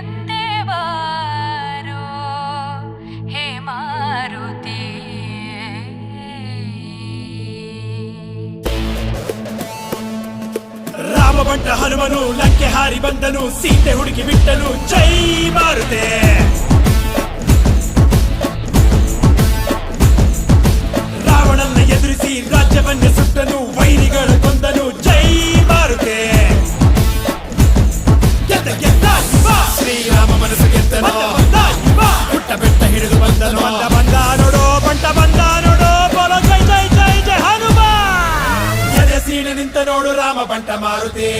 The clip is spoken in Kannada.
ಎಂದೇ ಬಾರೋ ಹೇ ಮಾರುತಿ. ರಾಮ ಬಂಟ ಹನುಮನು ಲಂಕೆ ಹಾರಿ ಬಂದನು, ಸೀತೆ ಹುಡುಕಿ ಬಿಟ್ಟನು, ಜೈ ಮಾರುತಿ. ರಾವಣನ್ನ ಎದುರಿಸಿ ರಾಜ್ಯವನ್ನೇ ಸುಟ್ಟನು, ವೈರಿಗಳ ಕೊಂದನು, ಜೈ ಮಾರುತಿ. ಗೆದ್ದ ಗೆದ್ದ ಶಿವ ಶ್ರೀರಾಮ ಮನಸ್ಸು ಗೆದ್ದನು, ಪುಟ್ಟ ಬೆಟ್ಟ ಹಿಡಿದು ಬಂದನು, ಬಂದ ನೋಡೋ ಬಂಟ ಬಂದ ನೋಡೋ, ಬೋಲೋ ಜೈ ಜೈ ಜೈ ಜೈ ಹನುಮ. ಎದೆ ಸೀಣೆ ನಿಂತ ನೋಡು ರಾಮ ಬಂಟ ಮಾರುತಿ.